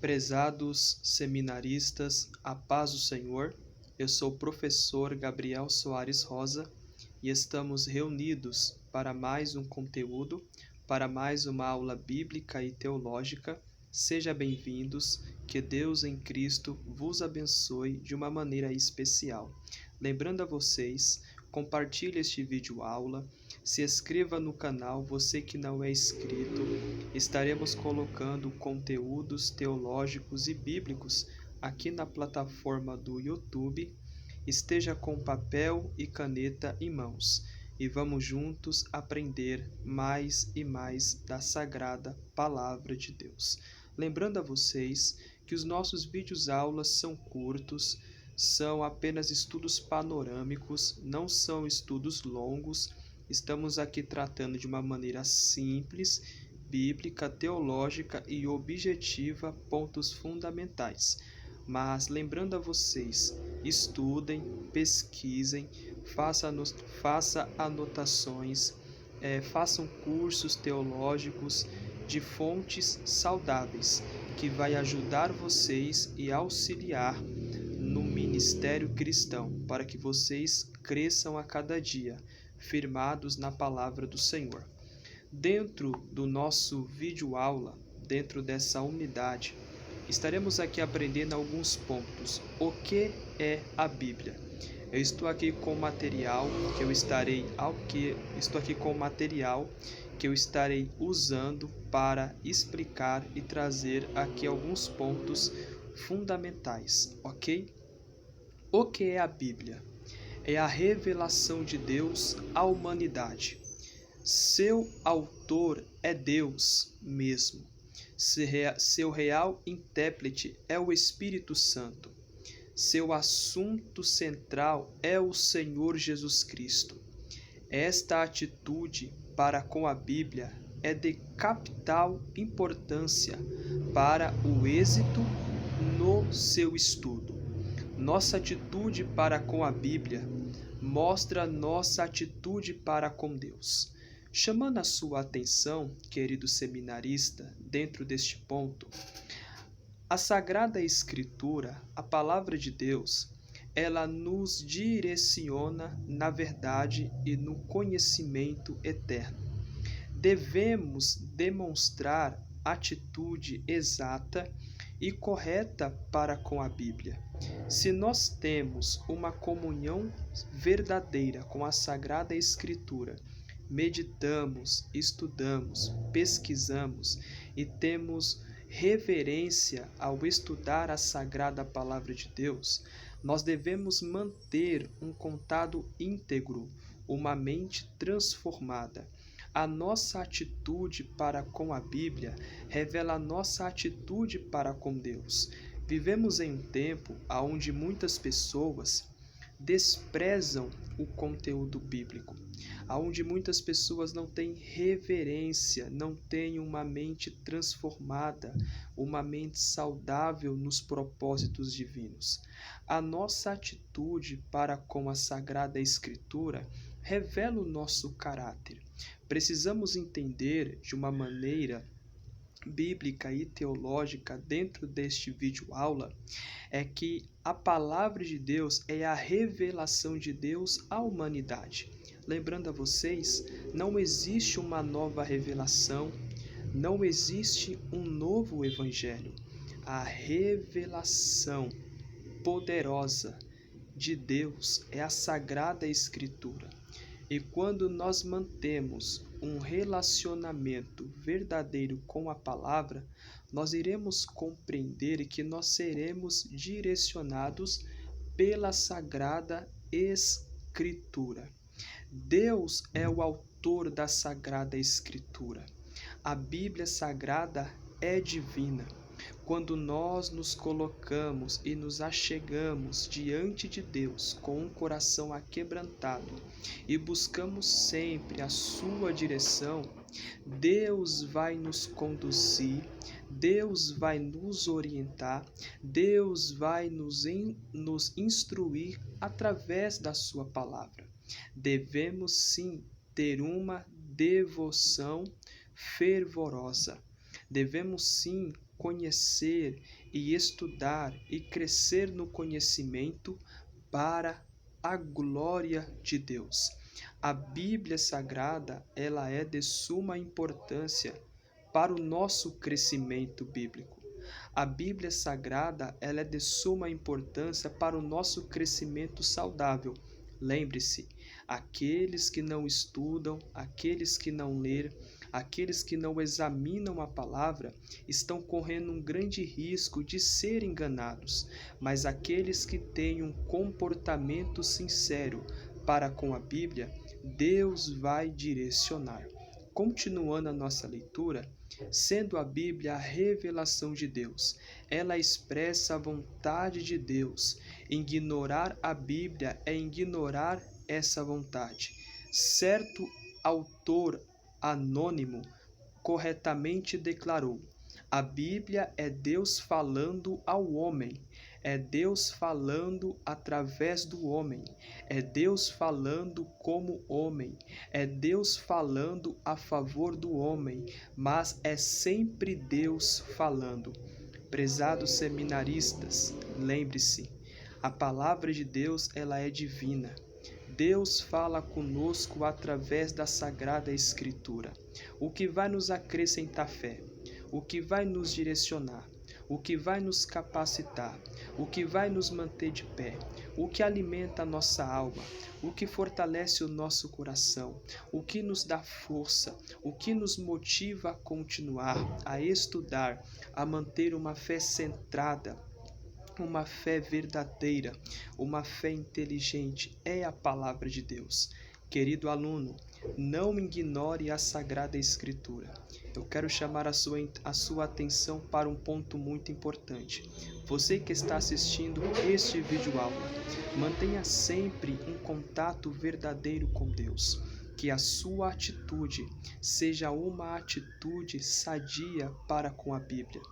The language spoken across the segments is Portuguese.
Prezados seminaristas, a paz do Senhor, eu sou o professor Gabriel Soares Rosa e estamos reunidos para mais um conteúdo, para mais uma aula bíblica e teológica. Sejam bem-vindos, que Deus em Cristo vos abençoe de uma maneira especial. Lembrando a vocês, compartilhe este vídeo aula, se inscreva no canal, você que não é inscrito. Estaremos colocando conteúdos teológicos e bíblicos aqui na plataforma do YouTube. Esteja com papel e caneta em mãos e vamos juntos aprender mais e mais da Sagrada Palavra de Deus. Lembrando a vocês que os nossos vídeos aulas são curtos, são apenas estudos panorâmicos, não são estudos longos. Estamos aqui tratando de uma maneira simples, bíblica, teológica e objetiva pontos fundamentais. Mas lembrando a vocês, estudem, pesquisem, façam anotações, façam cursos teológicos de fontes saudáveis, que vai ajudar vocês e auxiliar no ministério cristão, para que vocês cresçam a cada dia, firmados na palavra do Senhor. Dentro do nosso vídeo aula, dentro dessa unidade, estaremos aqui aprendendo alguns pontos. O que é a Bíblia? Eu estou aqui com material que eu estarei usando para explicar e trazer aqui alguns pontos fundamentais, ok? O que é a Bíblia? É a revelação de Deus à humanidade. Seu autor é Deus mesmo. Seu real intérprete é o Espírito Santo. Seu assunto central é o Senhor Jesus Cristo. Esta atitude para com a Bíblia é de capital importância para o êxito no seu estudo. Nossa atitude para com a Bíblia mostra nossa atitude para com Deus. Chamando a sua atenção, querido seminarista, dentro deste ponto, a Sagrada Escritura, a Palavra de Deus, ela nos direciona na verdade e no conhecimento eterno. Devemos demonstrar atitude exata e correta para com a Bíblia. Se nós temos uma comunhão verdadeira com a Sagrada Escritura, meditamos, estudamos, pesquisamos e temos reverência ao estudar a Sagrada Palavra de Deus, nós devemos manter um contato íntegro, uma mente transformada. A nossa atitude para com a Bíblia revela a nossa atitude para com Deus. Vivemos em um tempo onde muitas pessoas desprezam o conteúdo bíblico, onde muitas pessoas não têm reverência, não têm uma mente transformada, uma mente saudável nos propósitos divinos. A nossa atitude para com a Sagrada Escritura revela o nosso caráter. Precisamos entender de uma maneira bíblica e teológica dentro deste vídeo aula é que a palavra de Deus é a revelação de Deus à humanidade. Lembrando a vocês, não existe uma nova revelação, não existe um novo evangelho. A revelação poderosa de Deus é a Sagrada Escritura. E quando nós mantemos um relacionamento verdadeiro com a palavra, nós iremos compreender que nós seremos direcionados pela Sagrada Escritura. Deus é o autor da Sagrada Escritura. A Bíblia Sagrada é divina. Quando nós nos colocamos e nos achegamos diante de Deus com um coração aquebrantado e buscamos sempre a sua direção, Deus vai nos conduzir, Deus vai nos orientar, Deus vai nos instruir através da sua palavra. Devemos sim ter uma devoção fervorosa. Devemos sim conhecer e estudar e crescer no conhecimento para a glória de Deus. A Bíblia Sagrada, ela é de suma importância para o nosso crescimento bíblico. A Bíblia Sagrada, ela é de suma importância para o nosso crescimento saudável. Lembre-se, aqueles que não estudam, aqueles que não ler, aqueles que não examinam a palavra, estão correndo um grande risco de ser enganados, mas aqueles que têm um comportamento sincero para com a Bíblia, Deus vai direcionar. Continuando a nossa leitura, sendo a Bíblia a revelação de Deus, ela expressa a vontade de Deus. Ignorar a Bíblia é ignorar essa vontade. Certo autor anônimo corretamente declarou: a Bíblia é Deus falando ao homem, é Deus falando através do homem, é Deus falando como homem, é Deus falando a favor do homem, mas é sempre Deus falando. Prezados seminaristas, lembre-se, a palavra de Deus, ela é divina. Deus fala conosco através da Sagrada Escritura, o que vai nos acrescentar fé, o que vai nos direcionar, o que vai nos capacitar, o que vai nos manter de pé, o que alimenta a nossa alma, o que fortalece o nosso coração, o que nos dá força, o que nos motiva a continuar, a estudar, a manter uma fé centrada, uma fé verdadeira, uma fé inteligente, é a palavra de Deus. Querido aluno, não ignore a Sagrada Escritura. Eu quero chamar a sua atenção para um ponto muito importante. Você que está assistindo este vídeo-aula, mantenha sempre um contato verdadeiro com Deus. Que a sua atitude seja uma atitude sadia para com a Bíblia.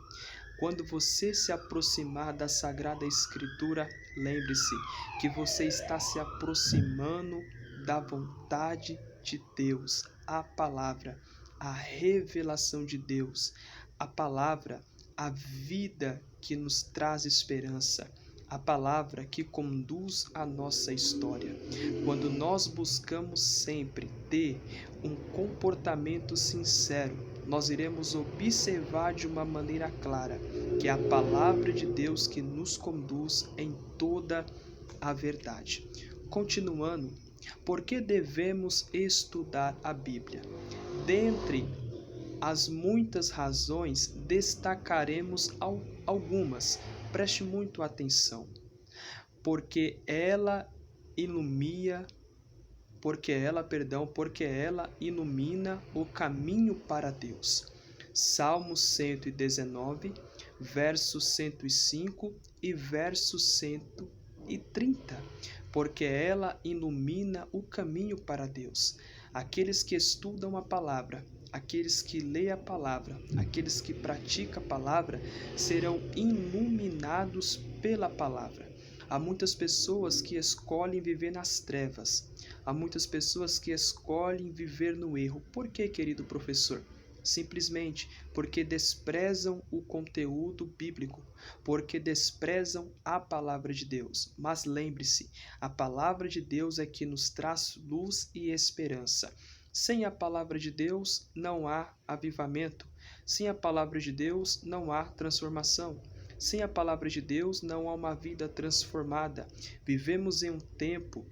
Quando você se aproximar da Sagrada Escritura, lembre-se que você está se aproximando da vontade de Deus, a palavra, a revelação de Deus, a palavra, a vida que nos traz esperança, a palavra que conduz a nossa história. Quando nós buscamos sempre ter um comportamento sincero, nós iremos observar de uma maneira clara que é a palavra de Deus que nos conduz em toda a verdade. Continuando, por que devemos estudar a Bíblia? Dentre as muitas razões, destacaremos algumas. Preste muito atenção. Porque ela ilumina o caminho para Deus. Salmo 119, verso 105 e verso 130. Porque ela ilumina o caminho para Deus. Aqueles que estudam a palavra, aqueles que leem a palavra, aqueles que praticam a palavra, serão iluminados pela palavra. Há muitas pessoas que escolhem viver nas trevas. Há muitas pessoas que escolhem viver no erro. Por quê, querido professor? Simplesmente porque desprezam o conteúdo bíblico, porque desprezam a palavra de Deus. Mas lembre-se, a palavra de Deus é que nos traz luz e esperança. Sem a palavra de Deus não há avivamento. Sem a palavra de Deus não há transformação. Sem a palavra de Deus não há uma vida transformada. Vivemos em um tempo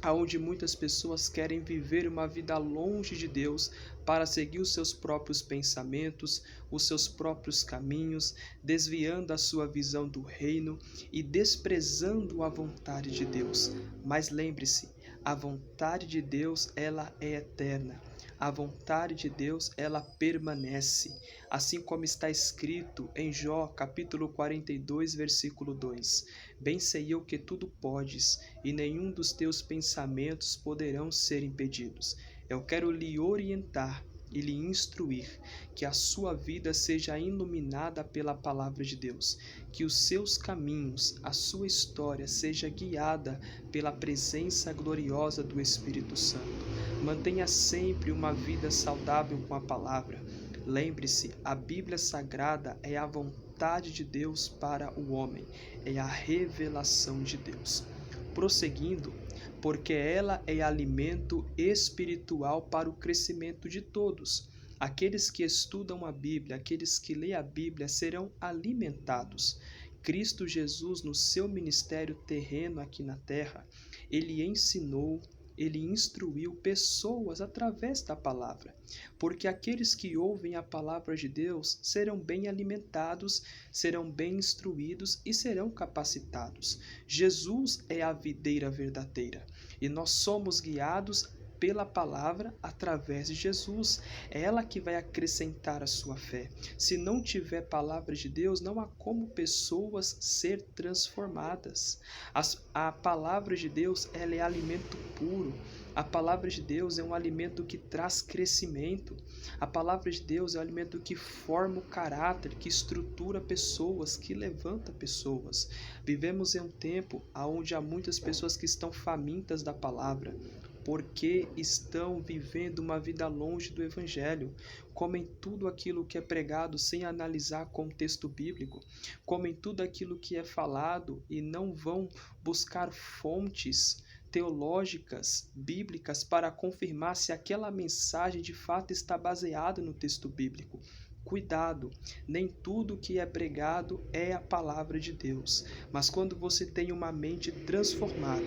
onde muitas pessoas querem viver uma vida longe de Deus para seguir os seus próprios pensamentos, os seus próprios caminhos, desviando a sua visão do reino e desprezando a vontade de Deus. Mas lembre-se, a vontade de Deus, ela é eterna. A vontade de Deus, ela permanece, assim como está escrito em Jó, capítulo 42, versículo 2. Bem sei eu que tudo podes, e nenhum dos teus pensamentos poderão ser impedidos. Eu quero lhe orientar e lhe instruir, que a sua vida seja iluminada pela palavra de Deus, que os seus caminhos, a sua história seja guiada pela presença gloriosa do Espírito Santo. Mantenha sempre uma vida saudável com a palavra. Lembre-se, a Bíblia Sagrada é a vontade de Deus para o homem, é a revelação de Deus. Prosseguindo, porque ela é alimento espiritual para o crescimento de todos. Aqueles que estudam a Bíblia, aqueles que lêem a Bíblia serão alimentados. Cristo Jesus, no seu ministério terreno aqui na terra, ele ensinou, ele instruiu pessoas através da palavra, porque aqueles que ouvem a palavra de Deus serão bem alimentados, serão bem instruídos e serão capacitados. Jesus é a videira verdadeira e nós somos guiados pela palavra através de Jesus. É ela que vai acrescentar a sua fé. Se não tiver palavra de Deus, não há como pessoas ser transformadas. A palavra de Deus, ela é alimento puro. A palavra de Deus é um alimento que traz crescimento. A palavra de Deus é um alimento que forma o caráter, que estrutura pessoas, que levanta pessoas. Vivemos em um tempo onde há muitas pessoas que estão famintas da palavra, porque estão vivendo uma vida longe do Evangelho, comem tudo aquilo que é pregado sem analisar contexto bíblico, comem tudo aquilo que é falado e não vão buscar fontes teológicas, bíblicas, para confirmar se aquela mensagem de fato está baseada no texto bíblico. Cuidado, nem tudo que é pregado é a palavra de Deus, mas quando você tem uma mente transformada,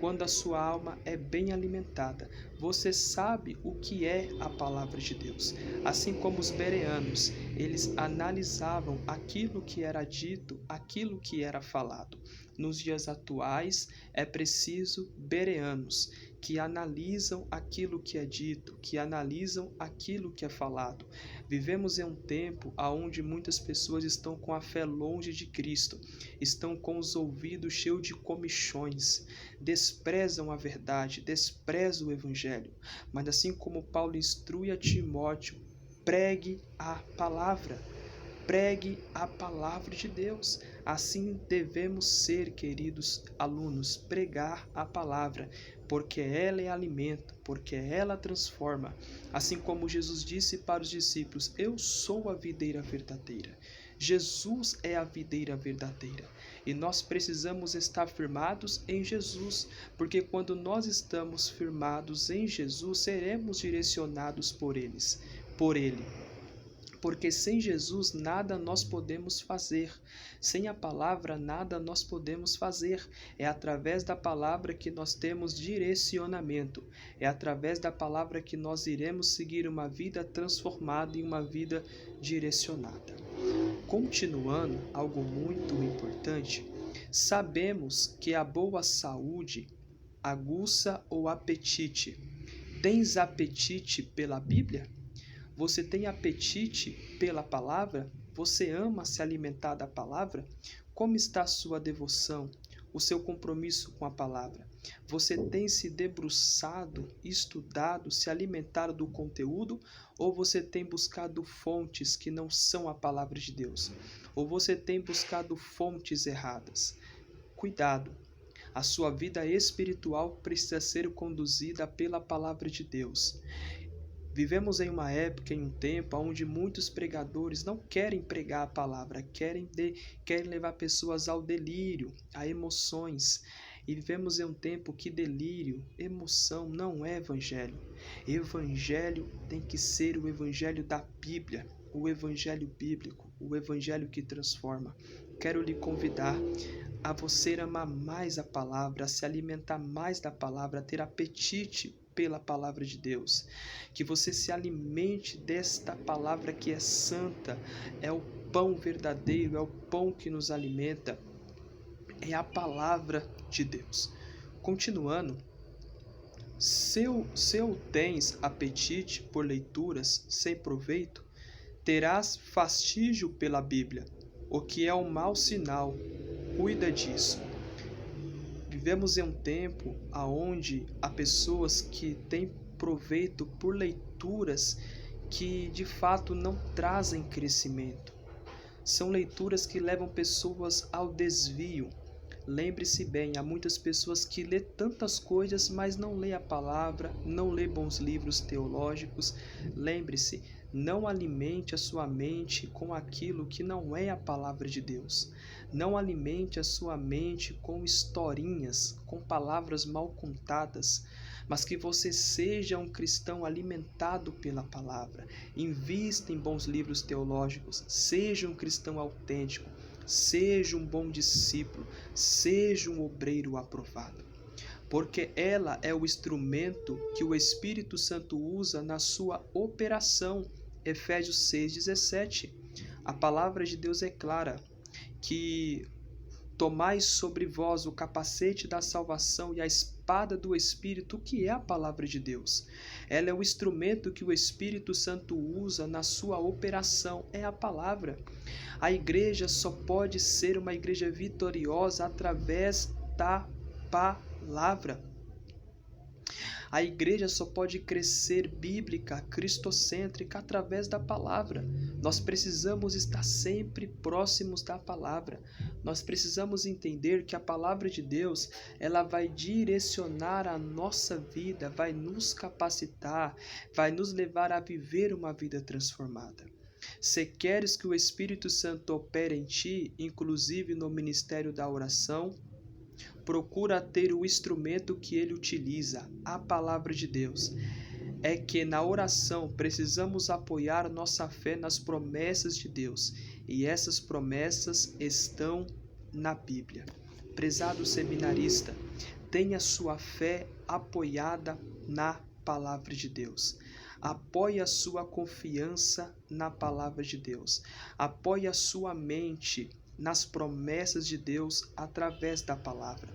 quando a sua alma é bem alimentada, você sabe o que é a palavra de Deus. Assim como os bereanos, eles analisavam aquilo que era dito, aquilo que era falado. Nos dias atuais, é preciso bereanos que analisam aquilo que é dito, que analisam aquilo que é falado. Vivemos em um tempo onde muitas pessoas estão com a fé longe de Cristo, estão com os ouvidos cheios de comichões, desprezam a verdade, desprezam o Evangelho. Mas assim como Paulo instrui a Timóteo, pregue a palavra. Pregue a palavra de Deus. Assim devemos ser, queridos alunos, pregar a palavra, porque ela é alimento, porque ela transforma. Assim como Jesus disse para os discípulos: eu sou a videira verdadeira. Jesus é a videira verdadeira. E nós precisamos estar firmados em Jesus, porque quando nós estamos firmados em Jesus, seremos direcionados por Ele. Porque sem Jesus nada nós podemos fazer, sem a palavra nada nós podemos fazer. É através da palavra que nós temos direcionamento, é através da palavra que nós iremos seguir uma vida transformada e uma vida direcionada. Continuando, algo muito importante, sabemos que a boa saúde aguça o apetite. Tens apetite pela Bíblia? Você tem apetite pela palavra? Você ama se alimentar da palavra? Como está a sua devoção, o seu compromisso com a palavra? Você tem se debruçado, estudado, se alimentado do conteúdo? Ou você tem buscado fontes que não são a palavra de Deus? Ou você tem buscado fontes erradas? Cuidado! A sua vida espiritual precisa ser conduzida pela palavra de Deus. Vivemos em uma época, em um tempo, onde muitos pregadores não querem pregar a palavra, querem levar pessoas ao delírio, a emoções. E vivemos em um tempo que delírio, emoção não é evangelho. Evangelho tem que ser o evangelho da Bíblia, o evangelho bíblico, o evangelho que transforma. Quero lhe convidar a você amar mais a palavra, a se alimentar mais da palavra, a ter apetite pela palavra de Deus, que você se alimente desta palavra que é santa, é o pão verdadeiro, é o pão que nos alimenta, é a palavra de Deus. Continuando, se tens apetite por leituras sem proveito, terás fastígio pela Bíblia, o que é um mau sinal. Cuida disso. Vivemos em um tempo onde há pessoas que têm proveito por leituras que de fato não trazem crescimento. São leituras que levam pessoas ao desvio. Lembre-se bem, há muitas pessoas que lê tantas coisas, mas não lê a palavra, não lê bons livros teológicos. Lembre-se, Não alimente a sua mente com aquilo que não é a palavra de Deus. Não alimente a sua mente com historinhas, com palavras mal contadas, mas que você seja um cristão alimentado pela palavra. Invista em bons livros teológicos, seja um cristão autêntico, seja um bom discípulo, seja um obreiro aprovado. Porque ela é o instrumento que o Espírito Santo usa na sua operação. Efésios 6,17. A palavra de Deus é clara, que tomais sobre vós o capacete da salvação e a espada do Espírito, que é a palavra de Deus. Ela é o instrumento que o Espírito Santo usa na sua operação, é a palavra. A igreja só pode ser uma igreja vitoriosa através da palavra. A igreja só pode crescer bíblica, cristocêntrica através da palavra. Nós precisamos estar sempre próximos da palavra. Nós precisamos entender que a palavra de Deus, ela vai direcionar a nossa vida, vai nos capacitar, vai nos levar a viver uma vida transformada. Se queres que o Espírito Santo opere em ti, inclusive no ministério da oração, procura ter o instrumento que ele utiliza, a palavra de Deus. É que na oração precisamos apoiar nossa fé nas promessas de Deus, e essas promessas estão na Bíblia. Prezado seminarista, tenha sua fé apoiada na palavra de Deus. Apoie a sua confiança na palavra de Deus. Apoie a sua mente nas promessas de Deus através da palavra.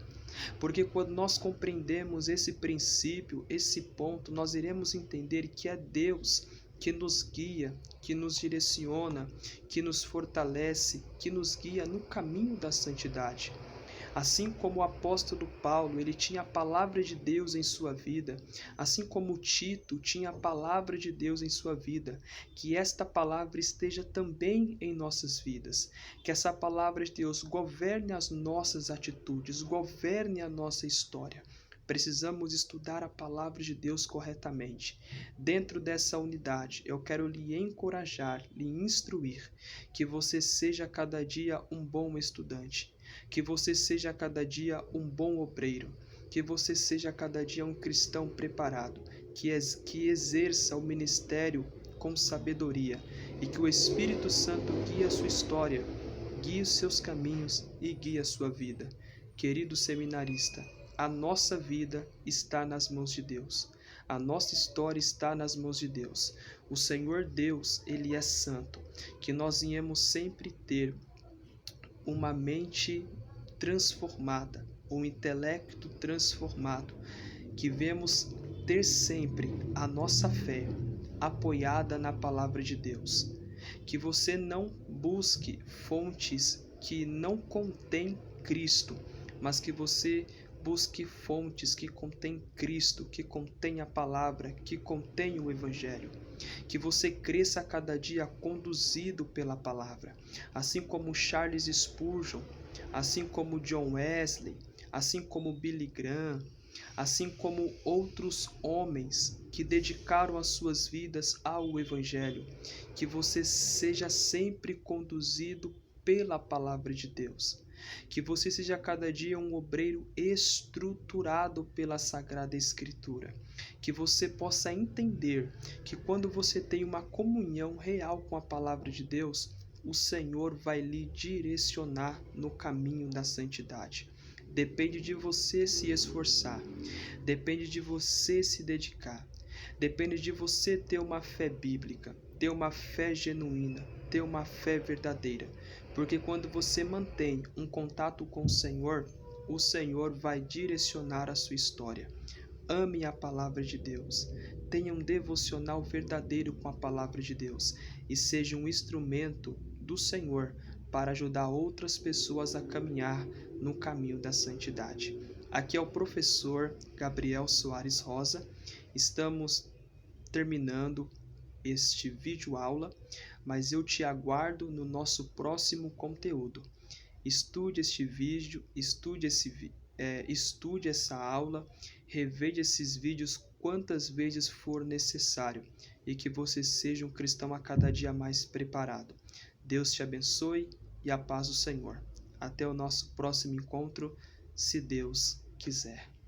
Porque quando nós compreendemos esse princípio, esse ponto, nós iremos entender que é Deus que nos guia, que nos direciona, que nos fortalece, que nos guia no caminho da santidade. Assim como o apóstolo Paulo, ele tinha a palavra de Deus em sua vida, assim como Tito tinha a palavra de Deus em sua vida, que esta palavra esteja também em nossas vidas, que essa palavra de Deus governe as nossas atitudes, governe a nossa história. Precisamos estudar a palavra de Deus corretamente. Dentro dessa unidade, eu quero lhe encorajar, lhe instruir, que você seja cada dia um bom estudante, que você seja cada dia um bom obreiro, que você seja cada dia um cristão preparado, que exerça o ministério com sabedoria e que o Espírito Santo guie a sua história, guie os seus caminhos e guie a sua vida. Querido seminarista, a nossa vida está nas mãos de Deus. A nossa história está nas mãos de Deus. O Senhor Deus, Ele é santo. Que nós viemos sempre ter uma mente transformada, um intelecto transformado. Que vemos ter sempre a nossa fé apoiada na palavra de Deus. Que você não busque fontes que não contêm Cristo, mas que você busque fontes que contêm Cristo, que contêm a palavra, que contêm o Evangelho. Que você cresça a cada dia conduzido pela palavra. Assim como Charles Spurgeon, assim como John Wesley, assim como Billy Graham, assim como outros homens que dedicaram as suas vidas ao Evangelho. Que você seja sempre conduzido pela palavra de Deus. Que você seja cada dia um obreiro estruturado pela Sagrada Escritura. Que você possa entender que quando você tem uma comunhão real com a palavra de Deus, o Senhor vai lhe direcionar no caminho da santidade. Depende de você se esforçar, depende de você se dedicar, depende de você ter uma fé bíblica, ter uma fé genuína, ter uma fé verdadeira. Porque quando você mantém um contato com o Senhor vai direcionar a sua história. Ame a palavra de Deus, tenha um devocional verdadeiro com a palavra de Deus e seja um instrumento do Senhor para ajudar outras pessoas a caminhar no caminho da santidade. Aqui é o professor Gabriel Soares Rosa. Estamos terminando este vídeo aula, mas eu te aguardo no nosso próximo conteúdo. Estude este vídeo, estude essa aula, reveja esses vídeos quantas vezes for necessário e que você seja um cristão a cada dia mais preparado. Deus te abençoe e a paz do Senhor. Até o nosso próximo encontro, se Deus quiser.